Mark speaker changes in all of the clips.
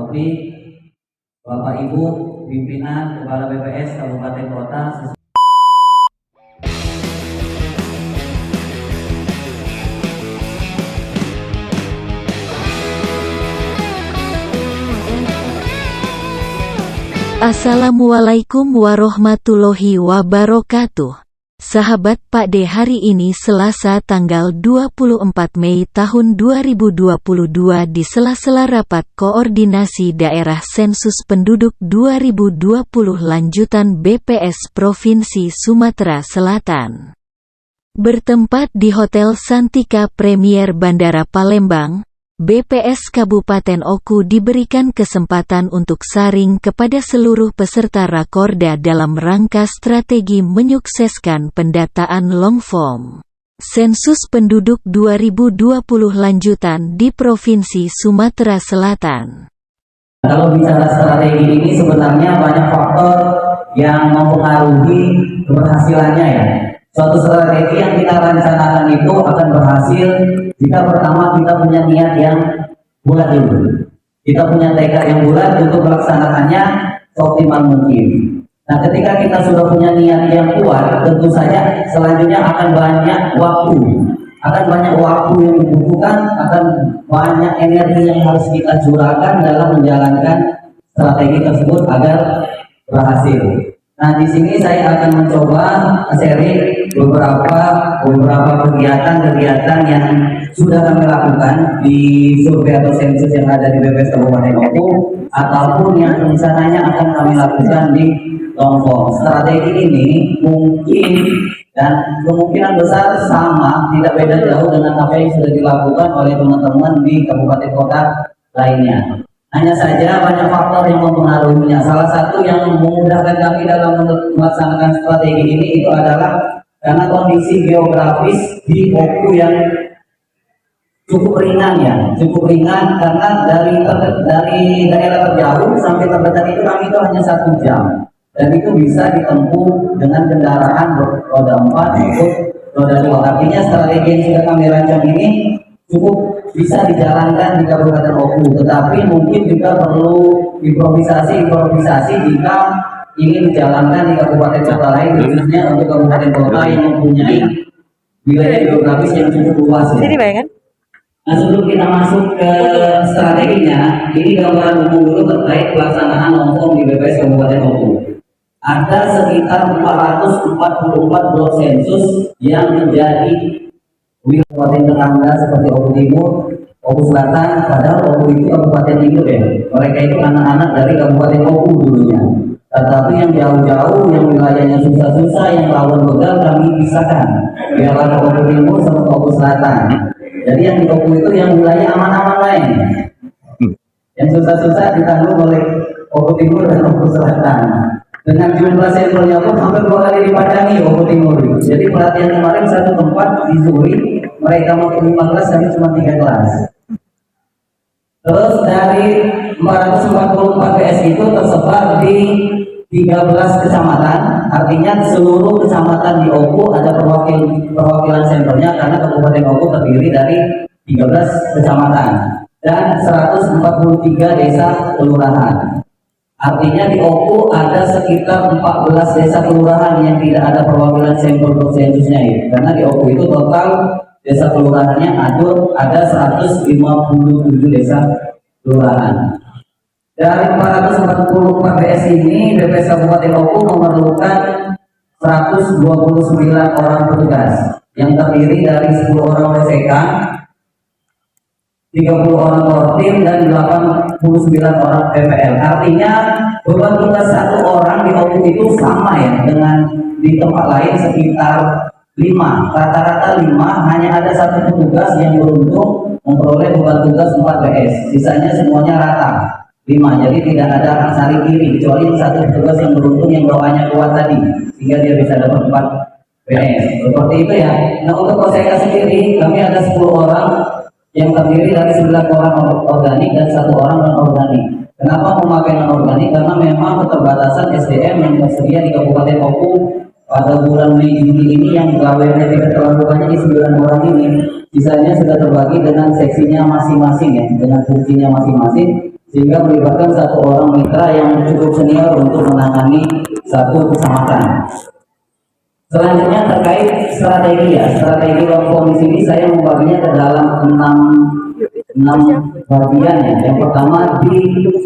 Speaker 1: Wakapolri, Bapak Ibu, pimpinan Kepala BPS Kabupaten Kota.
Speaker 2: Assalamualaikum warahmatullahi wabarakatuh. Sahabat Pak D, hari ini Selasa tanggal 24 Mei tahun 2022 di sela-sela rapat koordinasi daerah sensus penduduk 2020 lanjutan BPS Provinsi Sumatera Selatan. Bertempat di Hotel Santika Premier Bandara Palembang, BPS Kabupaten Oku diberikan kesempatan untuk sharing kepada seluruh peserta Rakorda dalam rangka strategi menyukseskan pendataan long form Sensus Penduduk 2020 lanjutan di Provinsi Sumatera Selatan.
Speaker 1: Kalau bicara strategi ini sebenarnya banyak faktor yang mempengaruhi keberhasilannya ya. Suatu strategi yang kita rencanakan itu akan berhasil jika pertama kita punya niat yang bulat dulu. Kita punya tekad yang bulat untuk melaksanakannya seoptimal mungkin. Nah, ketika kita sudah punya niat yang kuat, tentu saja selanjutnya akan banyak waktu. Akan banyak waktu yang dibutuhkan, akan banyak energi yang harus kita curahkan dalam menjalankan strategi tersebut agar berhasil. Nah, di sini saya akan mencoba sharing beberapa kegiatan-kegiatan yang sudah kami lakukan di survei atau sensus yang ada di BPS Kabupaten Oku ataupun yang rencananya akan kami lakukan di long form. Strategi ini mungkin dan kemungkinan besar sama, tidak beda jauh dengan apa yang sudah dilakukan oleh teman-teman di kabupaten kota lainnya. Hanya saja banyak faktor yang mempengaruhinya. Salah satu yang memudahkan kami dalam melaksanakan strategi ini itu adalah karena kondisi geografis di Oku yang cukup ringan ya, cukup ringan karena dari daerah terjauh sampai terdekat itu kami itu hanya 1 jam dan itu bisa ditempuh dengan kendaraan roda 4 maupun roda 2. Artinya strategi yang sudah kami rancang ini cukup bisa dijalankan di Kabupaten Oku, tetapi mungkin juga perlu improvisasi jika ingin dijalankan di kabupaten kota lain, khususnya untuk kabupaten kota yang mempunyai wilayah geografis yang cukup luas ya. Nah, sebelum kita masuk ke strateginya, ini gambaran umum dulu terkait pelaksanaan long form di BPS Kabupaten Oku. Ada sekitar 444 blok sensus yang menjadi kabupaten tetangga seperti Oku Timur, Oku Selatan, padahal Oku itu kabupaten timur ya. Mereka itu anak-anak dari Kabupaten Oku dulunya. Tetapi yang jauh-jauh, yang wilayahnya susah-susah, yang rawan begal kami pisahkan. Biarlah Oku Timur sama Oku Selatan. Jadi yang di Oku itu yang wilayah aman-aman lain. Yang susah-susah ditanggung oleh Oku Timur dan Oku Selatan. Dengan jumlah sampelnya pun hampir 2 kali dipadangi Oku Timur. Jadi pelatihan kemarin satu tempat di Zurich, mereka mau 15, kami cuma 3 kelas. Terus dari 444 PS itu tersebar di 13 kecamatan, artinya seluruh kecamatan di Oku ada perwakilan sampelnya karena Kabupaten Oku terdiri dari 13 kecamatan dan 143 desa kelurahan. Artinya di Oku ada sekitar 14 desa kelurahan yang tidak ada perwakilan sampel untuk sensusnya ya. Karena di Oku itu total desa kelurahannya ada 157 desa kelurahan. Dari 444 PS ini, BPS Kabupaten Oku memerlukan 129 orang petugas yang terdiri dari 10 orang PCK, 30 orang Kortim dan 89 orang PPL. Artinya beban tugas 1 orang di Oku itu sama ya dengan di tempat lain sekitar 5. Rata-rata 5, hanya ada 1 petugas yang beruntung memperoleh beban tugas 4 PS. Sisanya semuanya rata 5. Jadi tidak ada saling kiri kecuali 1 petugas yang beruntung yang doanya kuat tadi sehingga dia bisa dapat 4 PS. Seperti itu ya. Nah, untuk Koseka sendiri kami ada 10 orang yang terdiri dari 9 orang organik dan 1 orang non-organik. Kenapa memakai non-organik? Karena memang keterbatasan SDM yang tersedia di Kabupaten Oku pada bulan Mei Juni ini yang pegawainya tidak terlalu banyak di 9 orang ini. Sisanya sudah terbagi dengan seksinya masing-masing ya, dengan fungsinya masing-masing. sehingga melibatkan satu orang mitra yang cukup senior untuk menangani satu kecamatan. Selanjutnya terkait strategi ya, strategi lombok di sini saya membaginya ke dalam enam bagian ya. Yang pertama di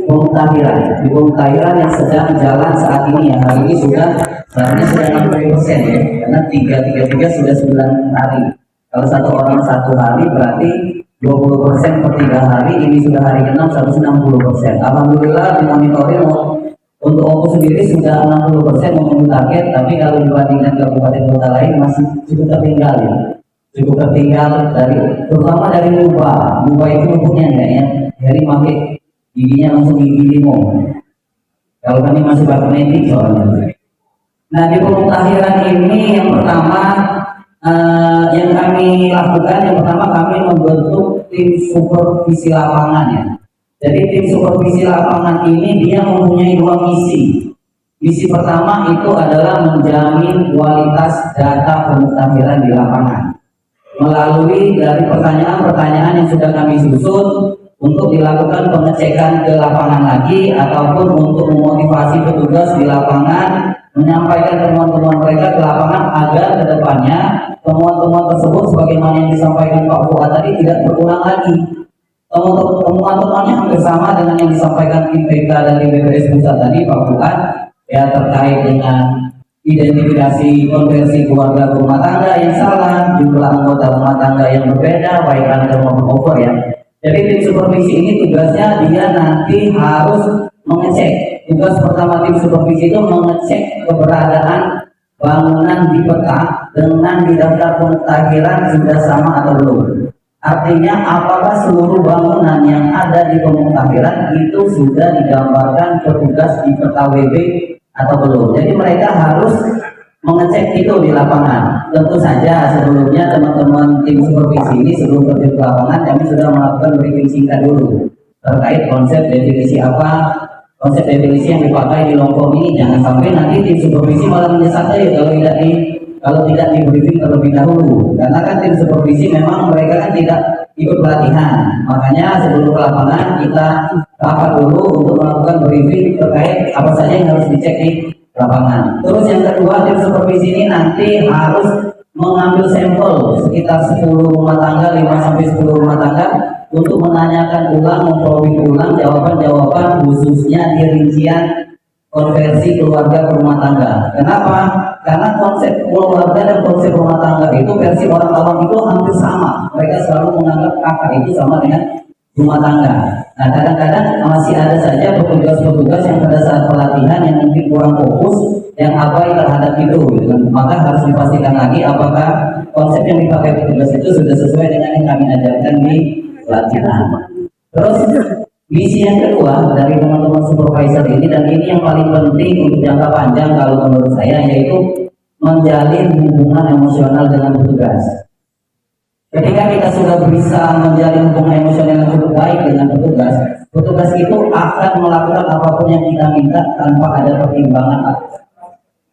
Speaker 1: pemutahiran yang sedang jalan saat ini ya. Hari ini seharusnya sudah 60% ya, karena tiga sudah 9 hari. Kalau satu orang 1 hari berarti 20% per 3 hari, ini sudah hari ke-6 160%. Alhamdulillah dimonitoring untuk OKU sendiri sudah 60% memenuhi target, tapi kalau dibandingkan kabupaten kota lain masih cukup tertinggal ya. Cukup tertinggal terutama dari Nuba itu luputnya enggak ya, dari pakai giginya langsung gigi limau. Kalau kami masih pakai medik soalnya. Nah di pemutahiran ini yang pertama yang kami lakukan, yang pertama kami membentuk tim supervisi lapangan ya. Jadi tim supervisi lapangan ini dia mempunyai 2 misi. Misi pertama itu adalah menjamin kualitas data pemutahiran di lapangan melalui dari pertanyaan-pertanyaan yang sudah kami susun untuk dilakukan pengecekan ke lapangan lagi, ataupun untuk memotivasi petugas di lapangan menyampaikan temuan-temuan mereka ke lapangan agar kedepannya temuan-temuan tersebut sebagaimana yang disampaikan Pak Fuad tadi tidak berulang lagi. Temuan-temuannya hampir sama dengan yang disampaikan tim PK dari BPS Pusat tadi Pak Fuad ya, terkait dengan identifikasi konversi keluarga ke rumah tangga yang salah, jumlah anggota rumah tangga yang berbeda, baik under maupun over ya. Jadi tim supervisi ini tugasnya dia nanti harus mengecek. Tugas pertama tim supervisi itu mengecek keberadaan bangunan di peta dengan di daftar pemutahiran sudah sama atau belum. Artinya apakah seluruh bangunan yang ada di pemutahiran itu sudah digambarkan petugas di peta WB atau belum. Jadi mereka harus mengecek itu di lapangan. Tentu saja sebelumnya teman-teman tim supervisi ini sebelum terjun ke lapangan kami sudah melakukan briefing singkat dulu terkait konsep definisi konsep definisi yang dipakai di Lombok ini. Jangan sampai nanti tim supervisi malah menyesat kalau tidak di briefing terlebih dahulu, karena kan tim supervisi memang mereka kan tidak ikut pelatihan. Makanya sebelum ke lapangan kita rapat dulu untuk melakukan briefing terkait apa saja yang harus dicek di lapangan. Terus yang kedua, tim supervisi ini nanti harus mengambil sampel sekitar 10 rumah tangga, 5-10 rumah tangga untuk menanyakan ulang, memperoleh ulang jawaban-jawaban khususnya di rincian konversi keluarga ke rumah tangga. Kenapa? Karena konsep keluarga dan konsep rumah tangga itu versi orang awam itu hampir sama. Mereka selalu menganggap kakak itu sama dengan rumah tangga. Nah kadang-kadang masih ada saja petugas-petugas yang pada saat pelatihan yang mungkin kurang fokus, yang abai terhadap itu. Gitu. Maka harus dipastikan lagi apakah konsep yang dipakai petugas itu sudah sesuai dengan yang kami ajarkan di pelatihan. Terus misi yang kedua dari teman-teman supervisor ini, dan ini yang paling penting untuk jangka panjang kalau menurut saya, yaitu menjalin hubungan emosional dengan petugas. Ketika kita sudah bisa menjalin hubungan emosional yang cukup baik dengan petugas, petugas itu akan melakukan apapun yang kita minta tanpa ada pertimbangan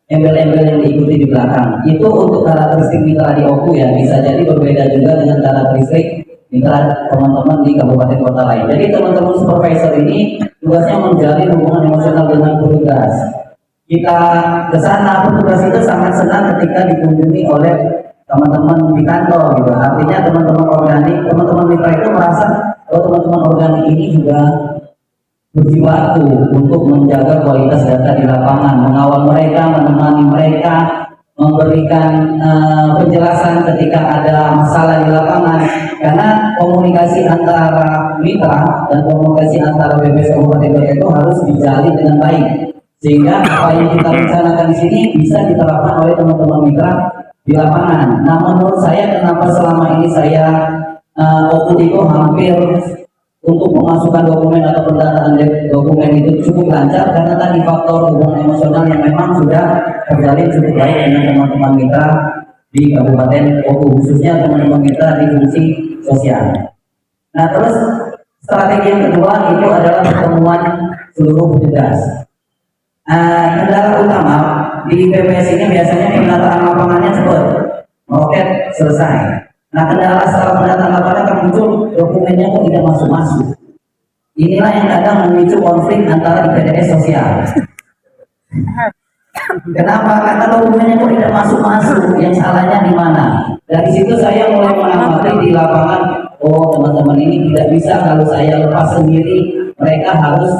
Speaker 1: embel-embel yang diikuti di belakang. Itu untuk karakteristik mitra di OKU ya, bisa jadi berbeda juga dengan karakteristik mitra teman-teman di kabupaten kota lain. Jadi teman-teman supervisor ini tugasnya menjalin hubungan emosional dengan petugas. Kita ke sana, petugas itu sangat senang ketika dikunjungi oleh teman-teman di kantor gitu. Artinya teman-teman organik, teman-teman mitra itu merasa bahwa teman-teman organik ini juga berjibaku untuk menjaga kualitas data di lapangan, mengawal mereka, menemani mereka, memberikan penjelasan ketika ada masalah di lapangan. Karena komunikasi antara mitra dan komunikasi antara BPS Kabupaten Kota itu harus dijalin dengan baik, sehingga apa yang kita rencanakan di sini bisa diterapkan oleh teman-teman mitra di lapangan. Nah, menurut saya kenapa selama ini saya OKU itu hampir untuk pemasukan dokumen atau pendataan dokumen itu cukup lancar, karena tadi faktor hubungan emosional yang memang sudah terjalin cukup baik dengan teman-teman mitra di Kabupaten OKU, khususnya teman-teman mitra di fungsi sosial. Nah, terus strategi yang kedua itu adalah pertemuan seluruh petugas. Kendala utama di PPS ini biasanya penataan lapangannya cepat, roket selesai. Nah, kendala setelah pendataan lapangan akan muncul dokumennya kok tidak masuk-masuk. Inilah yang kadang memicu konflik antara IPDS sosial. Kenapa? Karena dokumennya kok tidak masuk-masuk, yang salahnya di mana? Dari situ saya mulai mengamati di lapangan, oh teman-teman ini tidak bisa kalau saya lepas sendiri, mereka harus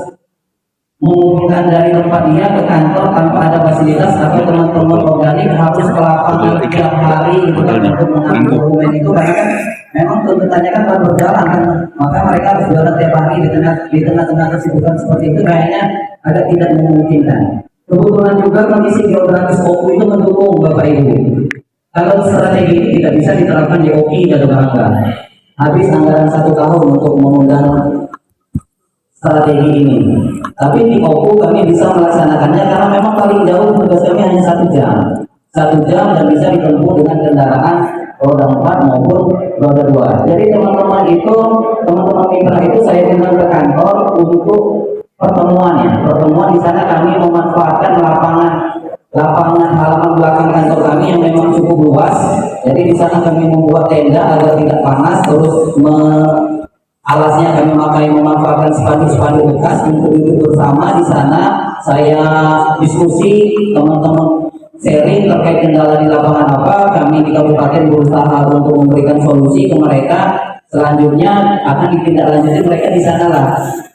Speaker 1: mengumpulkan dari tempat dia ke kantor tanpa ada fasilitas, atau teman-teman organik harus ke lapangan tiap hari gitu kan, untuk mengambil dokumen itu, karena kan memang tuntutannya kan baru berjalan kan, maka mereka harus jalan tiap hari di tengah-tengah kesibukan seperti itu, kayaknya agak tidak memungkinkan. Kebetulan juga kondisi geografis OKU itu mendukung Bapak Ibu. Kalau strategi ini tidak bisa diterapkan di OKI dan Bangka. Habis anggaran 1 tahun untuk mengundang strategi ini. Tapi di OKU kami bisa melaksanakannya karena memang paling jauh tugas kami hanya 1 jam. 1 jam dan bisa ditempuh dengan kendaraan roda 4 maupun roda 2. Jadi teman-teman mitra itu saya undang ke kantor untuk pertemuan di sana kami memanfaatkan lapangan halaman belakang kantor kami yang memang cukup luas. Jadi di sana kami membuat tenda agar tidak panas, terus alasnya kami memanfaatkan spanduk-spanduk bekas untuk duduk bersama di sana. Saya diskusi, teman-teman sharing terkait kendala di lapangan apa, kami di kabupaten berusaha untuk memberikan solusi ke mereka. Selanjutnya akan ditindaklanjuti mereka di sana lah.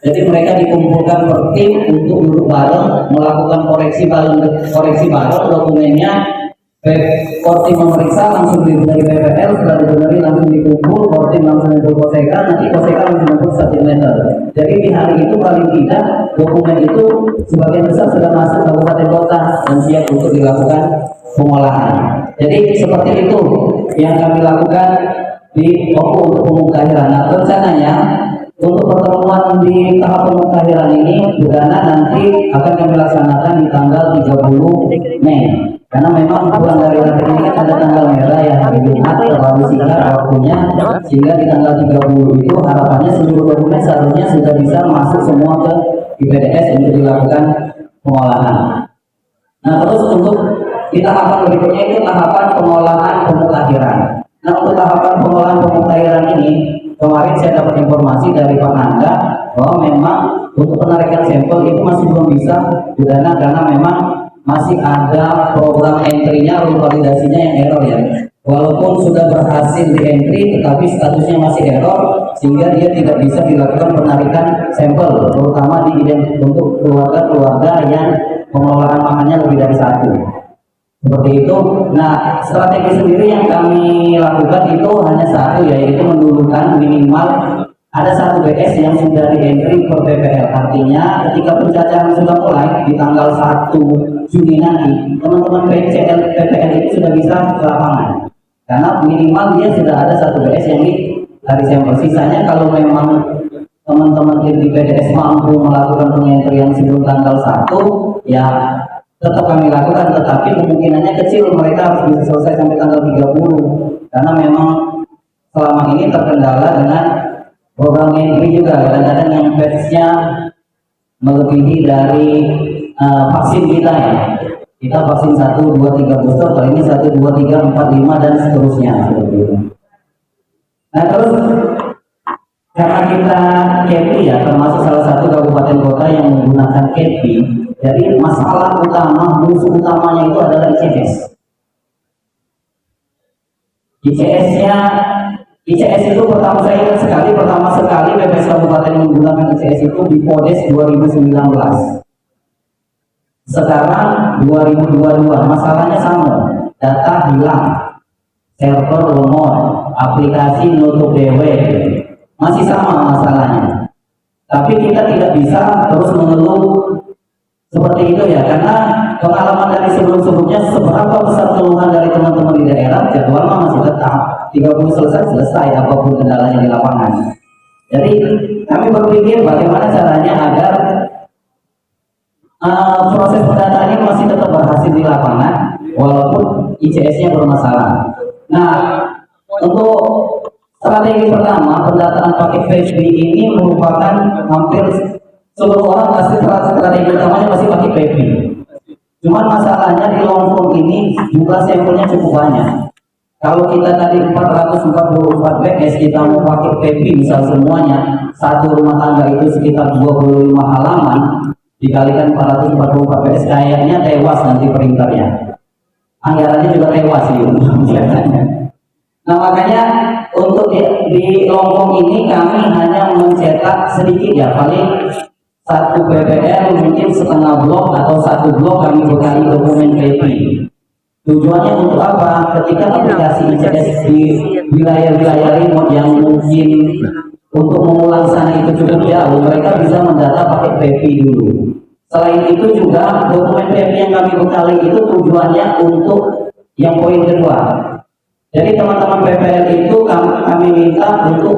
Speaker 1: Jadi mereka dikumpulkan per tim untuk duduk bareng, melakukan koreksi bareng dokumennya. Kortim memeriksa langsung dari PPL, setelah dibenari langsung dikumpul, kortim langsung untuk Koseka, nanti Koseka langsung untuk submitter. Jadi di hari itu paling tidak dokumen itu sebagian besar sudah masuk kabupaten kota dan siap untuk dilakukan pengolahan. Jadi seperti itu yang kami lakukan di OKU untuk pemutahiran. Nah, rencananya untuk pertemuan di tahap pemutahiran ini Budana nanti akan kami laksanakan di tanggal 30 Mei. Karena memang pulang dari Latin ini kan ada tanggal merah ya, hari Jumat terlalu singkat waktunya, sehingga di tanggal 30 itu harapannya seluruh dokumen seharusnya sudah bisa masuk semua ke IPDS untuk dilakukan pengolahan. Nah, terus untuk di tahapan berikutnya itu tahapan pengolahan pemutahiran. Nah, untuk tahapan pengolahan pemutahiran ini, kemarin saya dapat informasi dari Pak Nanda bahwa memang untuk penarikan sampel itu masih belum bisa Budana karena memang masih ada program entry-nya atau validasinya yang error ya. Walaupun sudah berhasil di entry, tetapi statusnya masih error sehingga dia tidak bisa dilakukan penarikan sampel, terutama untuk keluarga-keluarga yang pengelolaan pangannya lebih dari 1. Seperti itu. Nah, strategi sendiri yang kami lakukan itu hanya 1, yaitu mendulukan minimal ada 1 BS yang sudah di entry per PPL. Artinya ketika pencacahan sudah mulai di tanggal 1 Juni nanti, teman-teman PPL itu sudah bisa ke lapangan. Karena minimal dia sudah ada 1 BS yang dari sampel. Sisanya kalau memang teman-teman di PDS mampu melakukan pengentrian sebelum tanggal 1, ya tetap kami lakukan, tetapi kemungkinannya kecil mereka harus bisa selesai sampai tanggal 30 karena memang selama ini terkendala dengan program entry juga. Kadang-kadang yang batch-nya melebihi dari vaksin kita ya. Kita vaksin 1, 2, 3 booster, kali ini 1, 2, 3, 4, 5 dan seterusnya seperti itu. Nah, terus karena kita KEPI ya, termasuk salah satu kabupaten kota yang menggunakan KEPI, jadi masalah utama, musuh utamanya itu adalah ICS. ICS itu pertama saya ingat sekali, pertama sekali PPS Kabupaten menggunakan ICS itu di PODES 2019. Sekarang 2022, masalahnya sama, data hilang, server lemot, aplikasi nutup DW, masih sama masalahnya. Tapi kita tidak bisa terus mengeluh seperti itu ya, karena pengalaman dari sebelum-sebelumnya seberapa besar keluhan dari teman-teman di daerah, jadwal masih tetap 30 selesai apapun kendalanya di lapangan. Jadi kami berpikir bagaimana caranya agar proses pendataan ini masih tetap berhasil di lapangan walaupun ICS-nya bermasalah. Nah, untuk strategi pertama, pendataan pakai PHB ini merupakan hampir seluruh orang pasti strategi utamanya masih pakai PHB. Cuman masalahnya di long form ini jumlah sampelnya cukup banyak. Kalau kita tadi 444 BS, kita mau pakai PP misal semuanya, satu rumah tangga itu sekitar 25 halaman, dikalikan 444 BS, kayaknya tewas nanti printernya. Anggarannya juga tewas sih kelihatannya. Nah makanya untuk di Lombok ini kami hanya mencetak sedikit ya, paling satu PPL mungkin setengah blok atau satu blok kami bekali dokumen PP. Tujuannya untuk apa? Ketika aplikasi ICS di wilayah-wilayah remote yang mungkin untuk mengulang sana itu cukup jauh, mereka bisa mendata pakai PP dulu. Selain itu juga dokumen PP yang kami bekali itu tujuannya untuk yang poin kedua. Jadi teman-teman PPL itu kami minta untuk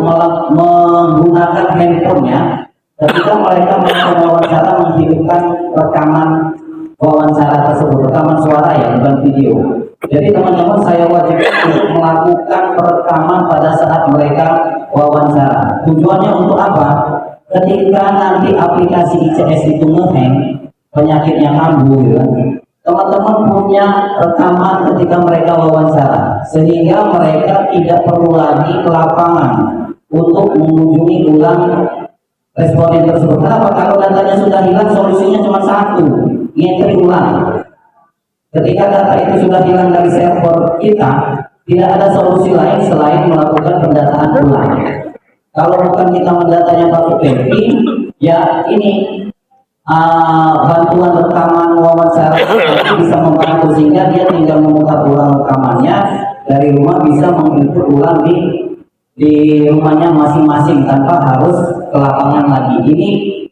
Speaker 1: menggunakan handphonenya ketika mereka melakukan wawancara, menghidupkan rekaman wawancara tersebut, rekaman suara ya, bukan video. Jadi teman-teman saya wajibkan untuk melakukan perekaman pada saat mereka wawancara. Tujuannya untuk apa? Ketika nanti aplikasi ICS itu ngehang, penyakitnya kambuh, gitu kan, teman-teman punya rekaman ketika mereka wawancara, sehingga mereka tidak perlu lagi ke lapangan untuk mengunjungi ulang responden tersebut. Kenapa? Kalau datanya sudah hilang, solusinya cuma satu, ngentri ulang. Ketika data itu sudah hilang dari server kita, tidak ada solusi lain selain melakukan pendataan ulang. Kalau bukan kita mendatanya pakai PP, ya ini bantuan rekaman wawancara bisa membantu, sehingga dia tinggal memutar ulang rekamannya dari rumah, bisa menginput ulang di rumahnya masing-masing tanpa harus ke lapangan lagi.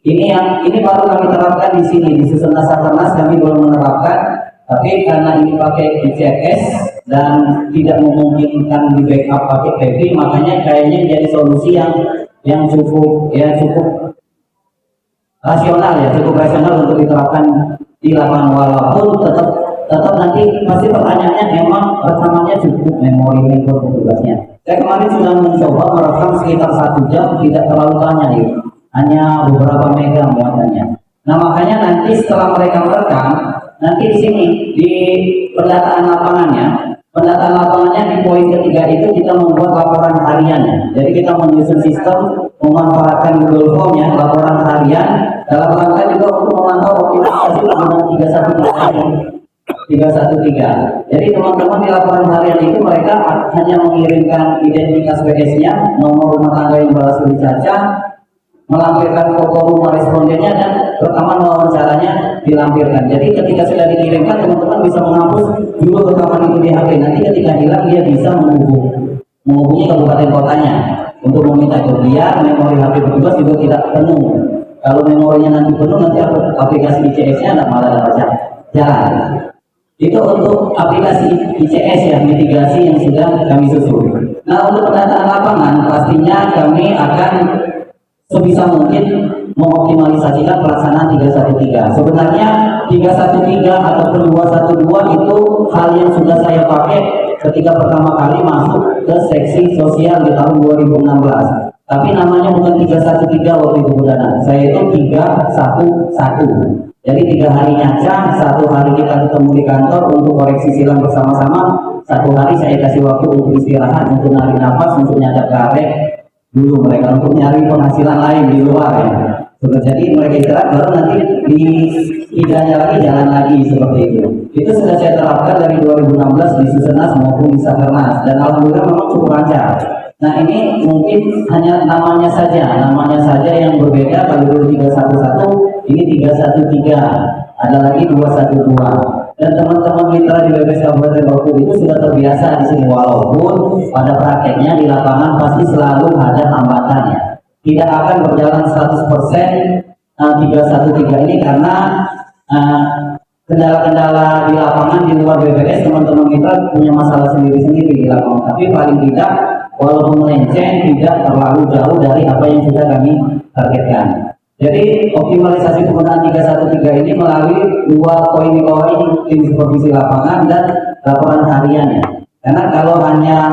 Speaker 1: Ini baru kami terapkan di sini di Susun Nasarnas, kami belum menerapkan, tapi karena ini pakai ICS dan tidak memungkinkan di backup pakai PP, makanya kayaknya jadi solusi yang cukup rasional ya, cukup rasional untuk diterapkan di lapangan, walaupun tetap nanti pasti pertanyaannya emang rekamannya cukup memori handphone petugasnya. Saya kemarin sudah mencoba merekam sekitar 1 jam, tidak terlalu banyak ya, hanya beberapa mega muatannya. Nah makanya nanti setelah mereka merekam, nanti di sini di pendataan lapangannya di poin ketiga itu kita membuat laporan harian. Jadi kita menyusun sistem memanfaatkan Google Form ya, laporan harian dalam rangka juga untuk memantau optimalisasi penggunaan 313. Jadi teman-teman di laporan harian itu mereka hanya mengirimkan identitas BS-nya, nomor rumah tangga yang berhasil dicacah, melampirkan foto rumah respondennya, dan rekaman wawancaranya dilampirkan. Jadi ketika sudah dikirimkan, teman-teman bisa menghapus dulu rekaman itu di HP. Nanti ketika hilang dia bisa menghubungi kabupaten kotanya untuk meminta biar memori HP petugas juga tidak penuh. Kalau memorinya nanti penuh, nanti aplikasi ICS-nya tidak malah dapat jalan. Itu untuk aplikasi ICS ya, mitigasi yang sudah kami susun. Nah untuk pendataan lapangan, pastinya kami akan sebisa mungkin mengoptimalisasikan pelaksanaan 313. Sebenarnya 313 ataupun 212 itu hal yang sudah saya pakai ketika pertama kali masuk ke seksi sosial di tahun 2016. Tapi namanya bukan 313 waktu itu Budana. Saya itu 311. Jadi 3 hari nyacah, 1 hari kita ketemu di kantor untuk koreksi silang bersama-sama, 1 hari saya kasih waktu untuk istirahat, untuk narik nafas, untuk nyadap karek dulu mereka, untuk nyari penghasilan lain di luar ya. Jadi mereka istirahat, baru nanti di idanya lagi jalan lagi seperti itu. Itu sudah saya terapkan dari 2016 di Susenas maupun di Sakernas, dan alhamdulillah memang cukup lancar. Nah ini mungkin hanya namanya saja yang berbeda. Kalau dulu 311, ini 313, ada lagi 212. Dan teman-teman mitra di BPS Kabupaten Bengkulu itu sudah terbiasa di sini, walaupun pada prakteknya di lapangan pasti selalu ada hambatannya. Tidak akan berjalan 100% 313 ini karena kendala-kendala di lapangan di luar BPS, teman-teman mitra punya masalah sendiri-sendiri di lapangan. Tapi paling tidak, walaupun melenceng, tidak terlalu jauh dari apa yang sudah kami targetkan. Jadi optimalisasi penggunaan 313 ini melalui 2 poin di bawah ini, tim supervisi lapangan dan laporan hariannya. Karena kalau hanya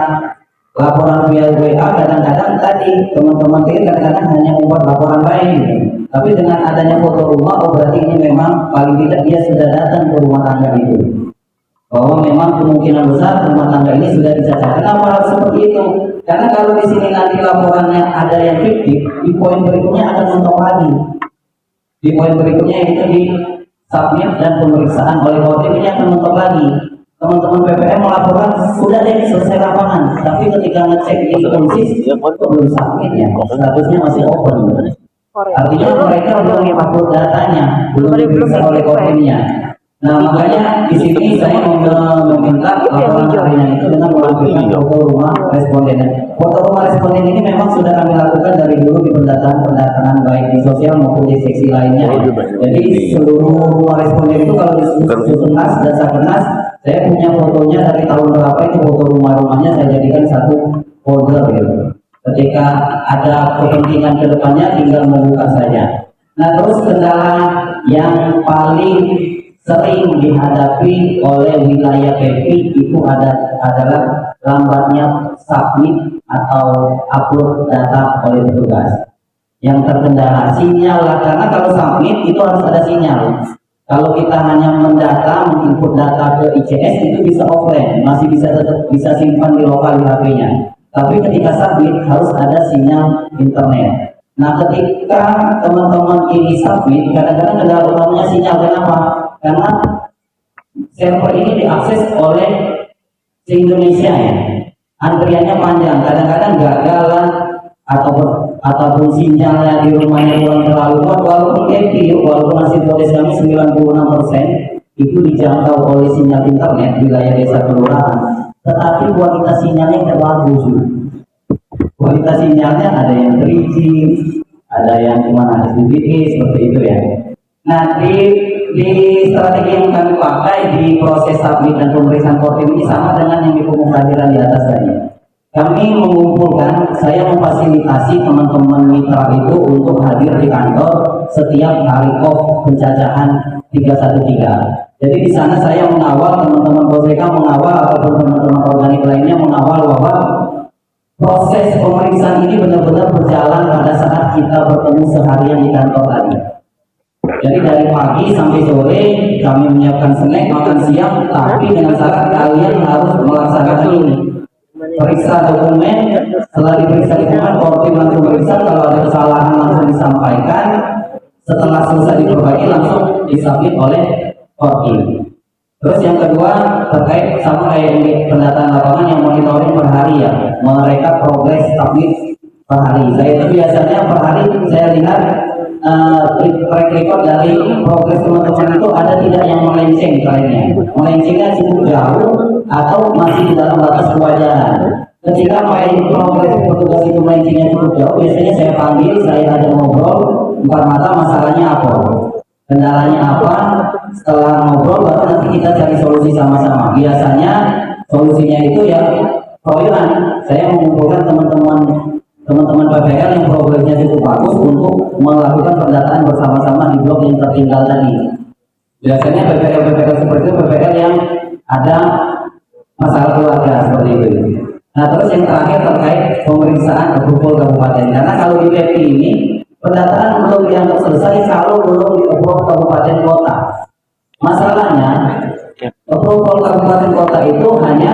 Speaker 1: laporan via WA, kadang-kadang tadi teman-teman kadang-kadang hanya membuat laporan lain. Tapi dengan adanya foto rumah, oh berarti ini memang paling tidak dia sudah datang ke rumah tangga itu. bahwa memang kemungkinan besar rumah tangga ini sudah dicacat. Kenapa harus seperti itu? Karena kalau di sini nanti laporannya ada yang fiktif, di poin berikutnya akan mentok lagi. Di poin berikutnya itu di submit dan pemeriksaan oleh Kodim ini akan mentok lagi. Teman-teman PPM melaporkan sudah deh selesai lapangan, tapi ketika ngecek di konsis belum submit ya, statusnya masih open. Artinya mereka belum upload datanya, belum diperiksa oleh Kodimnya. Nah makanya di sini saya meminta laporan harian itu dengan melampirkan foto rumah responden. Foto rumah responden ini memang sudah kami lakukan dari dulu di pendataan baik di sosial maupun di seksi lainnya. Jadi seluruh rumah responden itu kalau di Susunas dan Sakenas, saya punya fotonya dari tahun berapa itu foto rumah-rumahnya saya jadikan satu folder gitu. Ketika ada kepentingan ke depannya tinggal membuka saja. Nah terus kendala yang paling sering dihadapi oleh wilayah PP itu adalah lambatnya submit atau upload data oleh petugas. Yang terkendala sinyal lah, karena kalau submit itu harus ada sinyal. Kalau kita hanya mendata, menginput data ke ICS itu bisa offline, masih bisa simpan di lokal di HP-nya. Tapi ketika submit harus ada sinyal internet. Nah ketika teman-teman ini submit, kadang-kadang kendala utamanya sinyal. Kenapa? Karena server ini diakses oleh se-Indonesia ya. Antriannya panjang, kadang-kadang gagal ataupun sinyalnya di rumahnya kurang terlalu kuat. Walaupun walaupun hasil proses kami 96% itu dijangkau oleh sinyal internet wilayah desa kelurahan, tetapi kualitas sinyalnya tidak bagus. Kualitas sinyalnya ada yang 3G, ada yang cuma HDBaseT seperti itu ya. Nah di strategi yang kami pakai di proses submit dan pemeriksaan Kodim ini sama dengan yang dikemukakan di atas tadi. Kami mengumpulkan, saya memfasilitasi teman-teman mitra itu untuk hadir di kantor setiap hari off penjajahan 313. Jadi di sana saya mengawal teman-teman Boseka, mengawal ataupun teman-teman organik lainnya mengawal bahwa proses pemeriksaan ini benar-benar berjalan pada saat kita bertemu seharian di kantor tadi. Jadi dari pagi sampai sore kami menyiapkan snack, makan siang, tapi dengan syarat kalian harus melaksanakan ini. Periksa dokumen, setelah diperiksa dokumen, Kodim langsung periksa, kalau ada kesalahan langsung disampaikan, setelah selesai diperbaiki langsung disubmit oleh Kodim. Terus yang kedua terkait sama kayak pendataan lapangan yang monitoring per hari ya, mereka progres submit per hari. Saya itu biasanya per hari saya lihat track record dari progres teman-teman itu ada tidak yang melenceng trennya. Melencengnya cukup jauh atau masih di dalam batas kewajaran. Ketika main progres petugas itu melencengnya cukup jauh, biasanya saya panggil, saya ada ngobrol, empat mata masalahnya apa, kendalanya apa. Setelah ngobrol baru nanti kita cari solusi sama-sama. Biasanya solusinya itu ya proyekan. Saya mengumpulkan teman-teman PPL yang progresnya cukup bagus untuk melakukan pendataan bersama-sama di blok yang tertinggal tadi. Biasanya PPL seperti itu PPL yang ada masalah keluarga seperti itu. Nah terus yang terakhir terkait pemeriksaan approval kabupaten. Karena kalau di PP ini pendataan belum dianggap selesai kalau belum di-approve kabupaten kota. Masalahnya approval kabupaten kota itu hanya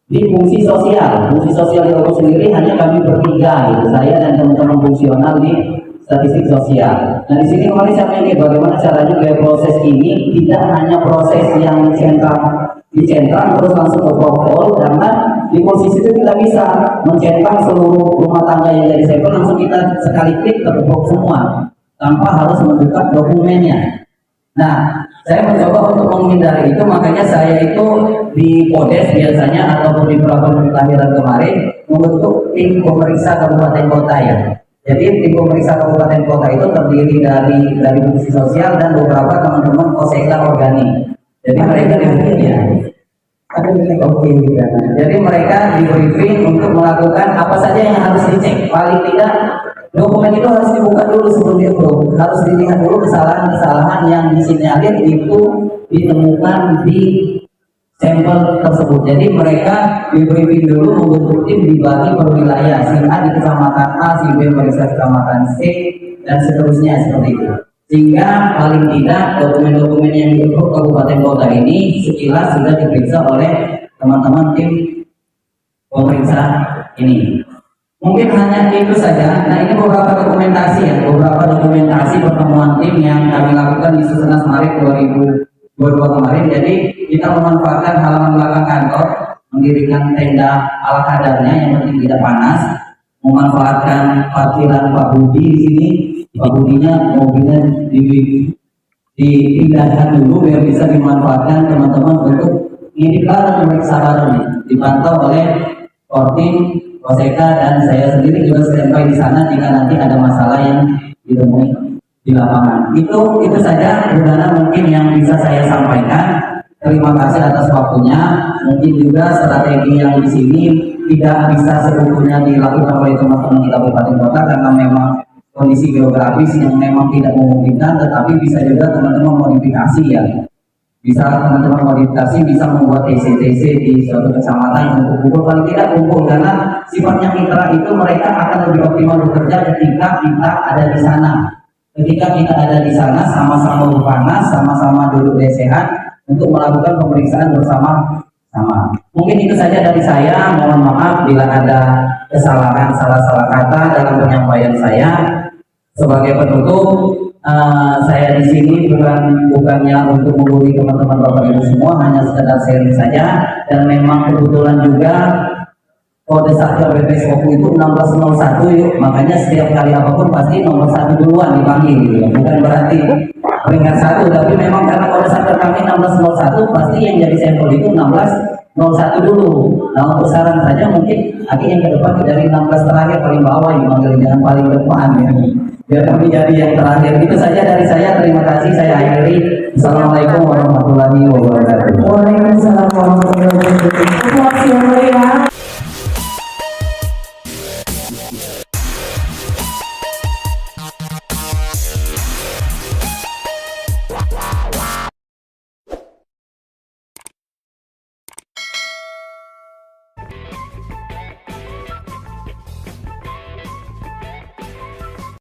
Speaker 1: di fungsi sosial di Lombok sendiri hanya kami bertiga gitu, saya dan teman-teman fungsional di statistik sosial. Nah di sini kemarin saya ingin bagaimana caranya biar proses ini tidak hanya proses yang dicentang terus langsung ke protokol, karena di posisi itu kita bisa mencentang seluruh rumah tangga yang jadi sampel langsung kita sekali klik terhubung semua tanpa harus membuka dokumennya. Nah, saya mencoba untuk menghindari itu, makanya saya itu di Podes biasanya ataupun di peraturan kelahiran kemarin membentuk tim pemeriksa kabupaten kota ya. Jadi tim pemeriksa kabupaten kota itu terdiri dari fungsi sosial dan beberapa teman-teman koseka organik. Jadi mereka ya. Jadi mereka di briefing untuk melakukan apa saja yang harus dicek. Paling tidak dokumen itu harus dibuka dulu sebelum di-approve. Harus dilihat dulu kesalahan-kesalahan yang disinyalir itu ditemukan di sampel tersebut. Jadi mereka di briefing dulu, membentuk tim dibagi per wilayah. Si A di kecamatan A, si B meriksa kecamatan C, dan seterusnya seperti itu. sehingga paling tidak dokumen-dokumen yang diurus kabupaten kota ini sekilas sudah diperiksa oleh teman-teman tim pemeriksa ini. Mungkin hanya itu saja. Nah, ini beberapa dokumentasi ya, beberapa dokumentasi pertemuan tim yang kami lakukan di Susenas Maret 2022 kemarin. Jadi kita memanfaatkan halaman belakang kantor, mendirikan tenda ala kadarnya yang penting tidak panas, memanfaatkan parkiran Pak Budi di sini. Pak Budinya mobilnya dipindahkan dulu biar bisa dimanfaatkan teman-teman untuk ini bareng memeriksa bareng, dipantau oleh Kortim, Koseka dan saya sendiri juga standby di sana jika nanti ada masalah yang ditemui di lapangan. Itu saja Bundana mungkin yang bisa saya sampaikan. Terima kasih atas waktunya. Mungkin juga strategi yang di sini tidak bisa sebetulnya dilakukan oleh teman-teman di kabupaten kota karena memang kondisi geografis yang memang tidak memungkinkan, tetapi bisa juga teman-teman modifikasi ya. Bisa teman-teman modifikasi, bisa membuat TC-TC di suatu kecamatan untuk kumpul, paling tidak kumpul, karena sifatnya mitra itu mereka akan lebih optimal bekerja ketika kita ada di sana. Ketika kita ada di sana, sama-sama berpanas, sama-sama duduk sehat untuk melakukan pemeriksaan bersama-sama. Mungkin itu saja dari saya. Mohon maaf bila ada kesalahan, salah-salah kata dalam penyampaian saya. Sebagai penutup, saya di sini bukannya untuk menggurui teman-teman Bapak Ibu semua, hanya sekedar sharing saja. Dan memang kebetulan juga kode Satgas BPS Oku itu 1601 yuk, makanya setiap kali apapun pasti nomor 1 duluan dipanggil gitu ya. Bukan berarti peringkat 1, tapi memang karena kode Satgas kami 1601 pasti yang jadi sampel itu 1601 dulu. Nah, untuk saran saja mungkin akhirnya yang ke depan dari 16 terakhir paling bawah dipanggil, jangan paling depan ya. Biar kami jadi yang terakhir. Itu saja dari saya. Terima kasih. Saya akhiri. Assalamualaikum warahmatullahi wabarakatuh.
Speaker 3: Waalaikumsalam warahmatullahi wabarakatuh.